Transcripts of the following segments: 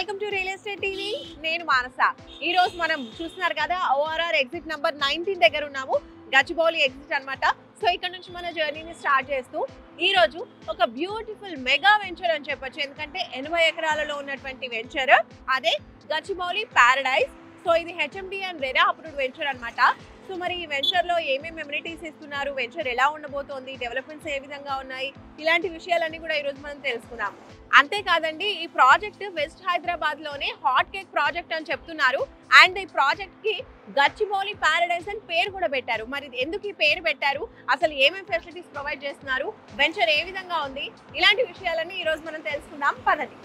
Welcome to real estate TV. నేను మానస. ఈ రోజు మనం చూస్తున్నారు కదా, ఓఆర్ఆర్ ఎగ్జిట్ నంబర్ 19 దగ్గర ఉన్నాము. గచ్చిబౌలి ఎగ్జిట్ అన్నమాట. సో ఇక్కడ నుంచి మన జర్నీని స్టార్ట్ చేస్తూ ఈ రోజు ఒక బ్యూటిఫుల్ మెగా వెంచర్ అని చెప్పొచ్చు. ఎందుకంటే 80 ఎకరాలలో ఉన్నటువంటి వెంచర్ అదే గచ్చిబౌలి ప్యారడైజ్. సో ఇది HMD and RERA approved venture అన్నమాట. సో మరి ఈ వెంచర్ లో ఏమేమి అమ్యూనిటీస్ ఇస్తున్నారు, వెంచర్ ఎలా ఉండబోతోంది, డెవలప్మెంట్స్ ఏ విధంగా ఉన్నాయి, ఇలాంటి విషయాలన్నీ కూడా ఈ రోజు మనం తెలుసుకుందాం. అంతేకాదండి, ఈ ప్రాజెక్ట్ వెస్ట్ హైదరాబాద్ లోనే హాట్ కేక్ ప్రాజెక్ట్ అని చెప్తున్నారు. అండ్ ఈ ప్రాజెక్ట్ కి గచ్చిబౌలి ప్యారడైజ్ అని పేరు కూడా పెట్టారు. మరి ఎందుకు ఈ పేరు పెట్టారు, అసలు ఏమేమి ఫెసిలిటీస్ ప్రొవైడ్ చేస్తున్నారు, వెంచర్ ఏ విధంగా ఉంది, ఇలాంటి విషయాలన్నీ ఈ రోజు మనం తెలుసుకుందాం. పదండి.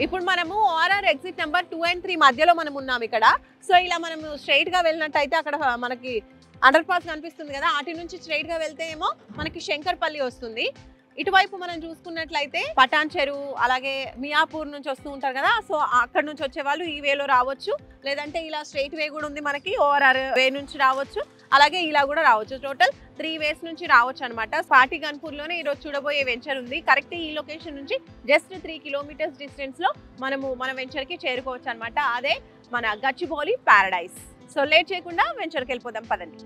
ఇప్పుడు మనము ఓఆర్ఆర్ ఎగ్జిట్ నెంబర్ 2 and 3 మధ్యలో మనం ఉన్నాం ఇక్కడ. సో ఇలా మనం స్ట్రైట్ గా వెళ్ళినట్టయితే అక్కడ మనకి అండర్ పాస్ కనిపిస్తుంది కదా, అటు నుంచి స్ట్రైట్ గా వెళ్తే ఏమో మనకి శంకర్పల్లి వస్తుంది. ఇటువైపు మనం చూసుకున్నట్లయితే పటాన్ చెరువు, అలాగే మియాపూర్ నుంచి వస్తూ ఉంటారు కదా, సో అక్కడ నుంచి వచ్చే వాళ్ళు ఈ వేలో రావచ్చు, లేదంటే ఇలా స్ట్రైట్ వే కూడా ఉంది మనకి, ఓఆర్ఆర్ వే నుంచి రావచ్చు, అలాగే ఇలా కూడా రావచ్చు. టోటల్ 3 వేస్ నుంచి రావచ్చు అనమాట. పాటిగన్పూర్ లోనే ఈరోజు చూడబోయే వెంచర్ ఉంది. కరెక్ట్ ఈ లొకేషన్ నుంచి జస్ట్ 3 కిలోమీటర్స్ డిస్టెన్స్ లో మనము మన వెంచర్ కి చేరుకోవచ్చు అనమాట. అదే మన గచ్చిబౌలి ప్యారడైజ్. సో లేట్ చేయకుండా వెంచర్కి వెళ్ళిపోదాం, పదండి.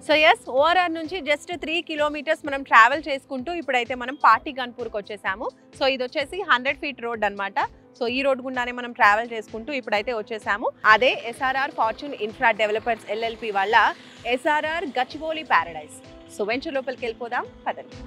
సో ఎస్, ఓఆర్ఆర్ నుంచి జస్ట్ 3 కిలోమీటర్స్ మనం ట్రావెల్ చేసుకుంటూ ఇప్పుడైతే మనం పాటిగన్పూర్కి వచ్చేసాము. సో ఇది వచ్చేసి 100 feet రోడ్ అనమాట. సో ఈ రోడ్ గుండానే మనం ట్రావెల్ చేసుకుంటూ ఇప్పుడైతే వచ్చేసాము. అదే SRR Fortune Infra Developers LLP వల్ల SRR Gachibowli Paradise. So venture లోపలికి వెళ్ళిపోదాం, పదండి.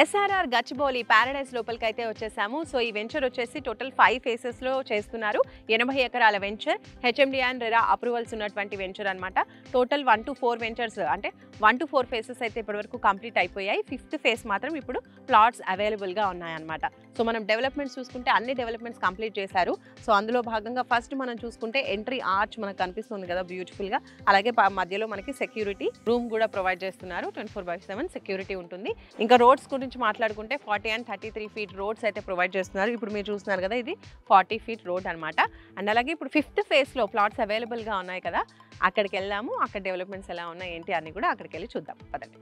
ఎస్ఆర్ఆర్ గచ్చిబౌలి ప్యారడైజ్ లోపలికి అయితే వచ్చేసాము. సో ఈ వెంచర్ వచ్చేసి టోటల్ 5 phases లో చేస్తున్నారు. 80 ఎకరాల venture, HMD and RERA approvals ఉన్నటువంటి వెంచర్ అనమాట. టోటల్ 1 to 4 వెంచర్స్, అంటే 1 to 4 phases అయితే ఇప్పటివరకు కంప్లీట్ అయిపోయాయి. 5th phase మాత్రం ఇప్పుడు ప్లాట్స్ అవైలబుల్గా ఉన్నాయన్నమాట. సో మనం డెవలప్మెంట్స్ చూసుకుంటే అన్ని డెవలప్మెంట్స్ కంప్లీట్ చేశారు. సో అందులో భాగంగా ఫస్ట్ మనం చూసుకుంటే ఎంట్రీ ఆర్చ్ మనకు కనిపిస్తుంది కదా బ్యూటిఫుల్గా, అలాగే మధ్యలో మనకి సెక్యూరిటీ రూమ్ కూడా ప్రొవైడ్ చేస్తున్నారు. 24/7 సెక్యూరిటీ ఉంటుంది. ఇంకా రోడ్స్ గురించి మాట్లాడుకుంటే 40 and 33 feet రోడ్స్ అయితే ప్రొవైడ్ చేస్తున్నారు. ఇప్పుడు మీరు చూస్తున్నారు కదా, ఇది 40 feet రోడ్ అనమాట. అండ్ అలాగే ఇప్పుడు 5th phase లో ప్లాట్స్ అవైలబుల్గా ఉన్నాయి కదా, అక్కడికి వెళ్దాము. అక్కడ డెవలప్మెంట్స్ ఎలా ఉన్నాయి ఏంటి అన్ని కూడా అక్కడికి వెళ్ళి చూద్దాం, పదండి.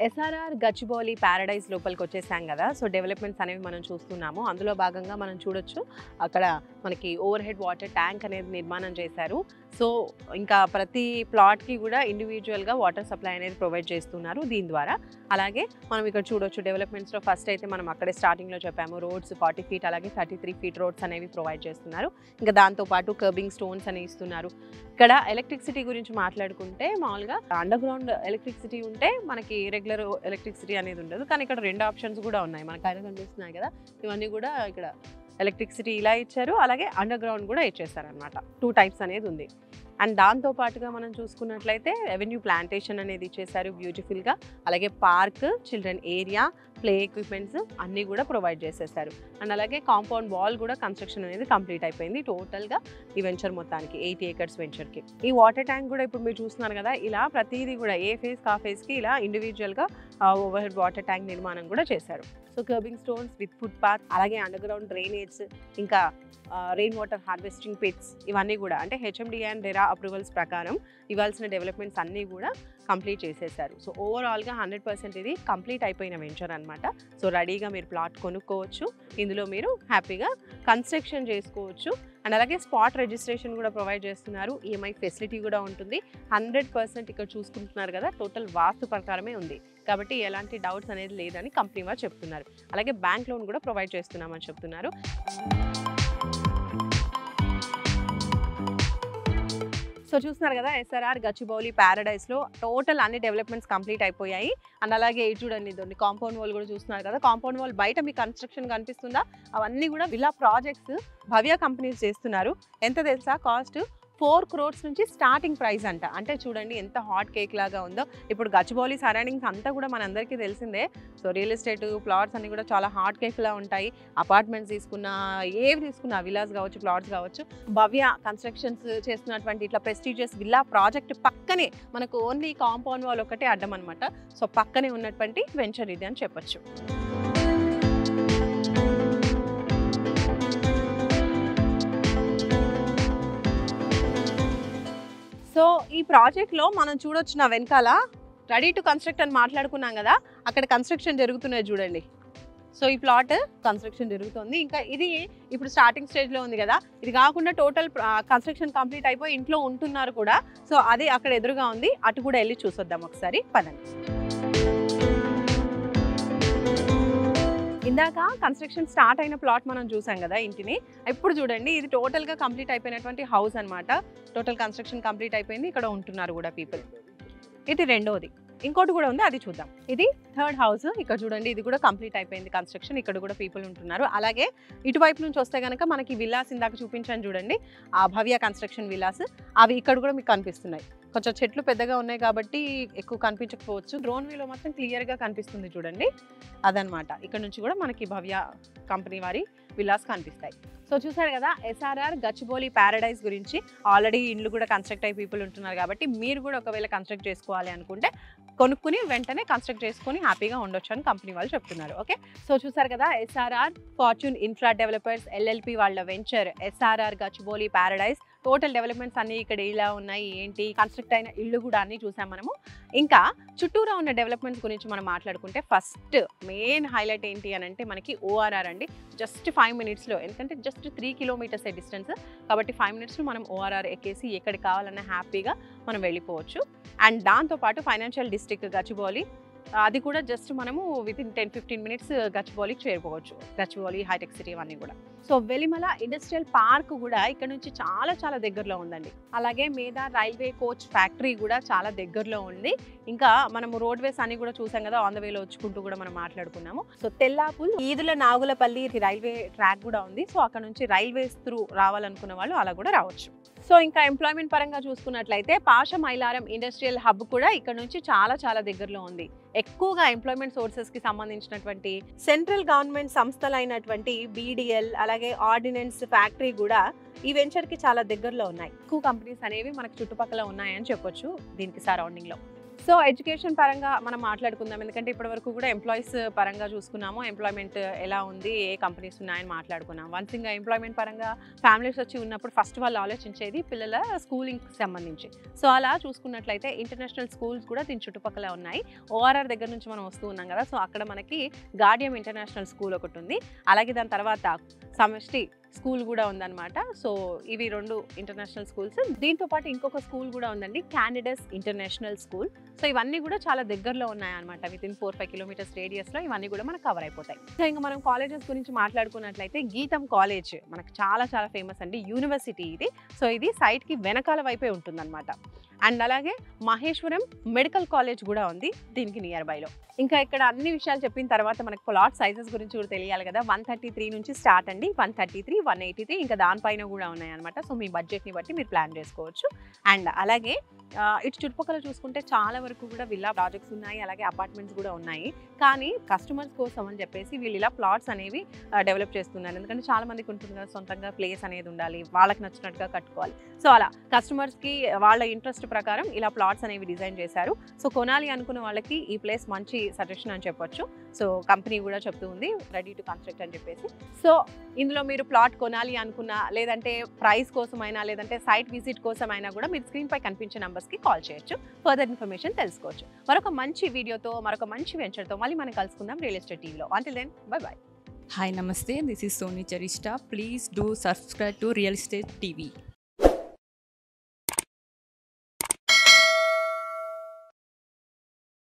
ఎస్ఆర్ఆర్ గచ్చిబౌలి ప్యారడైజ్ లోపలికి వచ్చేసాం కదా. సో డెవలప్మెంట్స్ అనేవి మనం చూస్తున్నాము. అందులో భాగంగా మనం చూడొచ్చు, అక్కడ మనకి ఓవర్ హెడ్ వాటర్ ట్యాంక్ అనేది నిర్మాణం చేశారు. సో ఇంకా ప్రతి ప్లాట్కి కూడా ఇండివిజువల్గా వాటర్ సప్లై అనేది ప్రొవైడ్ చేస్తున్నారు దీని ద్వారా. అలాగే మనం ఇక్కడ చూడొచ్చు డెవలప్మెంట్స్లో ఫస్ట్ అయితే మనం అక్కడే స్టార్టింగ్లో చెప్పాము, రోడ్స్ 40 feet అలాగే 33 feet రోడ్స్ అనేవి ప్రొవైడ్ చేస్తున్నారు. ఇంకా దాంతోపాటు కర్బింగ్ స్టోన్స్ అనేవి ఇస్తున్నారు. ఇక్కడ ఎలక్ట్రిసిటీ గురించి మాట్లాడుకుంటే మామూలుగా అండర్ గ్రౌండ్ ఎలక్ట్రిసిటీ ఉంటే మనకి రెగ్యులర్ ఎలక్ట్రిసిటీ అనేది ఉండదు, కానీ ఇక్కడ 2 ఆప్షన్స్ కూడా ఉన్నాయి. మనకు ఆయన కనిపిస్తున్నాయి కదా, ఇవన్నీ కూడా ఇక్కడ ఎలక్ట్రిసిటీ ఇలా ఇచ్చారు, అలాగే అండర్ గ్రౌండ్ కూడా ఇచ్చేస్తారనమాట. 2 types అనేది ఉంది. అండ్ దాంతో పాటుగా మనం చూసుకున్నట్లయితే రెవెన్యూ ప్లాంటేషన్ అనేది ఇచ్చేసారు బ్యూటిఫుల్గా. అలాగే park, children area, play equipments అన్నీ కూడా ప్రొవైడ్ చేసేసారు. అండ్ అలాగే కాంపౌండ్ వాల్ కూడా కన్స్ట్రక్షన్ అనేది కంప్లీట్ అయిపోయింది టోటల్గా ఈ వెంచర్ మొత్తానికి, 80 acres వెంచర్కి. ఈ వాటర్ ట్యాంక్ కూడా ఇప్పుడు మీరు చూస్తున్నారు కదా, ఇలా ప్రతిదీ కూడా ఏ ఫేజ్ కా ఫేజ్కి ఇలా ఇండివిజువల్గా ఓవర్ హెడ్ వాటర్ ట్యాంక్ నిర్మాణం కూడా చేశారు. So kerbing stones with foot path, అలాగే అండర్ గ్రౌండ్ డ్రైనేజ్, ఇంకా రెయిన్ వాటర్ హార్వెస్టింగ్ పిట్స్, ఇవన్నీ కూడా అంటే హెచ్ఎండి అండ్ రెరా అప్రూవల్స్ ప్రకారం ఇవ్వాల్సిన డెవలప్మెంట్స్ అన్నీ కూడా కంప్లీట్ చేసేసారు. సో ఓవరాల్గా 100% ఇది కంప్లీట్ అయిపోయిన వెంచర్ అనమాట. సో రెడీగా మీరు ప్లాట్ కొనుక్కోవచ్చు, ఇందులో మీరు హ్యాపీగా కన్స్ట్రక్షన్ చేసుకోవచ్చు. అండ్ అలాగే స్పాట్ రిజిస్ట్రేషన్ కూడా ప్రొవైడ్ చేస్తున్నారు. ఈఎంఐ ఫెసిలిటీ కూడా ఉంటుంది. 100% ఇక్కడ చూసుకుంటున్నారు కదా, టోటల్ వాస్తు ప్రకారమే ఉంది కాబట్టి ఎలాంటి డౌట్స్ అనేది లేదని కంపెనీ వారు చెప్తున్నారు. అలాగే బ్యాంక్ లోన్ కూడా ప్రొవైడ్ చేస్తున్నామని చెప్తున్నారు. సో చూస్తున్నారు కదా ఎస్ఆర్ఆర్ గచ్చిబౌలి ప్యారడైస్లో టోటల్ అన్ని డెవలప్మెంట్స్ కంప్లీట్ అయిపోయాయి. అండ్ అలాగే ఇది చూడండి, ఇదండి కాంపౌండ్ వాల్ కూడా చూస్తున్నారు కదా. కాంపౌండ్ వాల్ బయట మీకు కన్స్ట్రక్షన్ కనిపిస్తుందా, అవన్నీ కూడా విల్లా ప్రాజెక్ట్స్ భవ్య కంపెనీస్ చేస్తున్నారు. ఎంత తెలుసా కాస్ట్? 4 crores నుంచి స్టార్టింగ్ ప్రైస్ అంట. అంటే చూడండి ఎంత హాట్ కేక్ లాగా ఉందో. ఇప్పుడు గచ్చిబౌలి సరౌండింగ్స్ అంతా కూడా మనందరికీ తెలిసిందే. సో రియల్ ఎస్టేట్ ప్లాట్స్ అన్ని కూడా చాలా హాట్ కేక్లా ఉంటాయి. అపార్ట్మెంట్స్ తీసుకున్నా, ఏవి తీసుకున్నా, విల్లాస్ కావచ్చు, ప్లాట్స్ కావచ్చు, భవ్య కన్స్ట్రక్షన్స్ చేస్తున్నటువంటి ఇట్లా ప్రెస్టీజియస్ విల్లా ప్రాజెక్ట్ పక్కనే మనకు ఓన్లీ కాంపౌండ్ వాల్ ఒకటే అడ్డం అనమాట. సో పక్కనే ఉన్నటువంటి వెంచర్ ఇది అని చెప్పొచ్చు. సో ఈ ప్రాజెక్ట్లో మనం చూడొచ్చు, నా వెనకాల రెడీ టు కన్స్ట్రక్ట్ అని మాట్లాడుకున్నాం కదా, అక్కడ కన్స్ట్రక్షన్ జరుగుతున్నది చూడండి. సో ఈ ప్లాట్ కన్స్ట్రక్షన్ జరుగుతుంది. ఇంకా ఇది ఇప్పుడు స్టార్టింగ్ స్టేజ్లో ఉంది కదా, ఇది కాకుండా టోటల్ కన్స్ట్రక్షన్ కంప్లీట్ అయిపోయి ఇంట్లో ఉంటున్నారు కూడా. సో అది అక్కడ ఎదురుగా ఉంది, అటు కూడా వెళ్ళి చూసొద్దాం ఒకసారి, పదండి. ఇందాక కన్స్ట్రక్షన్ స్టార్ట్ అయిన ప్లాట్ మనం చూసాం కదా ఇంటిని. ఇప్పుడు చూడండి, ఇది టోటల్గా కంప్లీట్ అయిపోయినటువంటి హౌస్ అనమాట. టోటల్ కన్స్ట్రక్షన్ కంప్లీట్ అయిపోయింది, ఇక్కడ ఉంటున్నారు కూడా పీపుల్. ఇది రెండోది, ఇంకోటి కూడా ఉంది, అది చూద్దాం. ఇది థర్డ్ హౌస్. ఇక్కడ చూడండి, ఇది కూడా కంప్లీట్ అయిపోయింది కన్స్ట్రక్షన్, ఇక్కడ కూడా పీపుల్ ఉంటున్నారు. అలాగే ఇటువైపు నుంచి వస్తే కనుక మనకి విల్లాస్ ఇందాక చూపించాను చూడండి, ఆ భవ్య కన్స్ట్రక్షన్ విల్లాస్, అవి ఇక్కడ కూడా మీకు కనిపిస్తున్నాయి. కొంచెం చెట్లు పెద్దగా ఉన్నాయి కాబట్టి ఎక్కువ కనిపించకపోవచ్చు. డ్రోన్ వ్యూలో మాత్రం క్లియర్గా కనిపిస్తుంది చూడండి, అదనమాట. ఇక్కడ నుంచి కూడా మనకి భవ్య కంపెనీ వారి విల్లాస్ కనిపిస్తాయి. సో చూసారు కదా ఎస్ఆర్ఆర్ గచ్చిబౌలి ప్యారడైస్ గురించి. ఆల్రెడీ ఇండ్లు కూడా కన్స్ట్రక్ట్ అయ్యి పీపుల్ ఉంటున్నారు కాబట్టి మీరు కూడా ఒకవేళ కన్స్ట్రక్ట్ చేసుకోవాలి అనుకుంటే కొనుక్కుని వెంటనే కన్స్ట్రక్ట్ చేసుకొని హ్యాపీగా ఉండొచ్చు అని కంపెనీ వాళ్ళు చెప్తున్నారు. ఓకే, సో చూసారు కదా SRR Fortune Infra Developers LLP వాళ్ళ venture SRR Gachibowli Paradise. Total developments అన్నీ ఇక్కడ ఇలా ఉన్నాయి, ఏంటి కన్స్ట్రక్ట్ అయిన ఇళ్ళు కూడా అన్నీ చూసాం మనము. ఇంకా చుట్టూరా ఉన్న డెవలప్మెంట్స్ గురించి మనం మాట్లాడుకుంటే ఫస్ట్ మెయిన్ హైలైట్ ఏంటి అని అంటే మనకి ఓఆర్ఆర్ అండి. జస్ట్ 5 minutesలో, ఎందుకంటే జస్ట్ 3 kilometers డిస్టెన్స్ కాబట్టి 5 minutesలో మనం ఓఆర్ఆర్ ఎక్కేసి ఎక్కడికి కావాలన్నా హ్యాపీగా మనం వెళ్ళిపోవచ్చు. అండ్ దాంతోపాటు ఫైనాన్షియల్ డిస్ట్రిక్ట్ గచ్చిబౌలి, అది కూడా జస్ట్ మనము వితిన్ 10-15 minutes గచ్చిబౌలికి చేరుకోవచ్చు. గచ్చిబౌలి హైటెక్ సిటీ అవన్నీ కూడా. సో వెలిమల ఇండస్ట్రియల్ పార్క్ కూడా ఇక్కడ నుంచి చాలా చాలా దగ్గరలో ఉందండి. అలాగే మేదా రైల్వే కోచ్ ఫ్యాక్టరీ కూడా చాలా దగ్గరలో ఉంది. ఇంకా మనము రోడ్వేస్ అన్ని కూడా చూసాం కదా, ఆన్ ద వేలో వచ్చుకుంటూ కూడా మనం మాట్లాడుకున్నాము. సో తెల్లాపుల్ ఈదుల నాగులపల్లి రైల్వే ట్రాక్ కూడా ఉంది. సో అక్కడ నుంచి రైల్వేస్ త్రూ రావాలనుకున్న వాళ్ళు అలా కూడా రావచ్చు. సో ఇంకా ఎంప్లాయ్మెంట్ పరంగా చూసుకున్నట్లయితే పాష మైలారం ఇండస్ట్రియల్ హబ్ కూడా ఇక్కడ నుంచి చాలా చాలా దగ్గరలో ఉంది. ఎక్కువగా ఎంప్లాయ్మెంట్ సోర్సెస్కి సంబంధించినటువంటి సెంట్రల్ గవర్నమెంట్ సంస్థలైనటువంటి BDL అలాగే ఆర్డినెన్స్ ఫ్యాక్టరీ కూడా ఈ వెంచర్కి చాలా దగ్గరలో ఉన్నాయి. ఎక్కువ కంపెనీస్ అనేవి మనకు చుట్టుపక్కల ఉన్నాయని చెప్పొచ్చు దీనికి సరౌండింగ్లో. సో ఎడ్యుకేషన్ పరంగా మనం మాట్లాడుకుందాం, ఎందుకంటే ఇప్పటివరకు కూడా ఎంప్లాయీస్ పరంగా చూసుకున్నాము. ఎంప్లాయ్మెంట్ ఎలా ఉంది, ఏ కంపెనీస్ ఉన్నాయని మాట్లాడుకున్నాం. వన్స్ ఇంకా ఎంప్లాయ్మెంట్ పరంగా ఫ్యామిలీస్ వచ్చి ఉన్నప్పుడు ఫస్ట్ వాళ్ళు ఆలోచించేది పిల్లల స్కూలింగ్కి సంబంధించి. సో అలా చూసుకున్నట్లయితే ఇంటర్నేషనల్ స్కూల్స్ కూడా దీని చుట్టుపక్కల ఉన్నాయి. ఓఆర్ఆర్ దగ్గర నుంచి మనం వస్తూ ఉన్నాం కదా, సో అక్కడ మనకి గార్డియం ఇంటర్నేషనల్ స్కూల్ ఒకటి ఉంది. అలాగే దాని తర్వాత సమష్టి స్కూల్ కూడా ఉందన్నమాట. సో ఇవి 2 ఇంటర్నేషనల్ స్కూల్స్. దీంతో పాటు ఇంకొక స్కూల్ కూడా ఉందండి, క్యాండిడస్ ఇంటర్నేషనల్ స్కూల్. సో ఇవన్నీ కూడా చాలా దగ్గరలో ఉన్నాయన్నమాట. వితిన్ 4-5 kilometers రేడియస్లో ఇవన్నీ కూడా మనకు కవర్ అయిపోతాయి. సో ఇంకా మనం కాలేజెస్ గురించి మాట్లాడుకున్నట్లయితే గీతం కాలేజ్ మనకు చాలా చాలా ఫేమస్ అండి, యూనివర్సిటీ ఇది. సో ఇది సైట్కి వెనకాల వైపే ఉంటుందన్నమాట. అండ్ అలాగే మహేశ్వరం మెడికల్ కాలేజ్ కూడా ఉంది దీనికి నియర్ బైలో. ఇంకా ఇక్కడ అన్ని విషయాలు చెప్పిన తర్వాత మనకు ప్లాట్ సైజెస్ గురించి కూడా తెలియాలి కదా. 133 నుంచి స్టార్ట్ అండి, 133, 183 ఇంకా దానిపైన కూడా ఉన్నాయన్నమాట. సో మీ బడ్జెట్ని బట్టి మీరు ప్లాన్ చేసుకోవచ్చు. అండ్ అలాగే ఇటు చుట్టుపక్కల చూసుకుంటే చాలా వరకు కూడా విల్లా ప్రాజెక్ట్స్ ఉన్నాయి, అలాగే అపార్ట్మెంట్స్ కూడా ఉన్నాయి. కానీ కస్టమర్స్ కోసం అని చెప్పేసి వీళ్ళు ఇలా ప్లాట్స్ అనేవి డెవలప్ చేస్తున్నారు. ఎందుకంటే చాలా మందికి ఉంటుంది కదా, సొంతంగా ప్లేస్ అనేది ఉండాలి, వాళ్ళకి నచ్చినట్టుగా కట్టుకోవాలి. సో అలా కస్టమర్స్కి వాళ్ళ ఇంట్రెస్ట్ ప్రకారం ఇలా ప్లాట్స్ అనేవి డిజైన్ చేశారు. సో కొనాలి అనుకున్న వాళ్ళకి ఈ ప్లేస్ మంచి సజెషన్ అని చెప్పొచ్చు. సో కంపెనీ కూడా చెప్తూ ఉంది రెడీ టు కన్స్ట్రక్ట్ అని చెప్పేసి. సో ఇందులో మీరు ప్లాట్ కొనాలి అనుకున్నా, లేదంటే ప్రైస్ కోసమైనా, లేదంటే సైట్ విజిట్ కోసమైనా కూడా మీరు స్క్రీన్ పై కనిపించే నంబర్స్కి కాల్ చేయొచ్చు, ఫర్దర్ ఇన్ఫర్మేషన్ తెలుసుకోవచ్చు. మరొక మంచి వీడియోతో, మరొక మంచి వెంచర్తో మళ్ళీ మనం కలుసుకుందాం రియల్ ఎస్టేట్ టీవీలో. Until then, bye-bye. Hi, Namaste. This is Soni Charishta. Please do subscribe to Real Estate TV.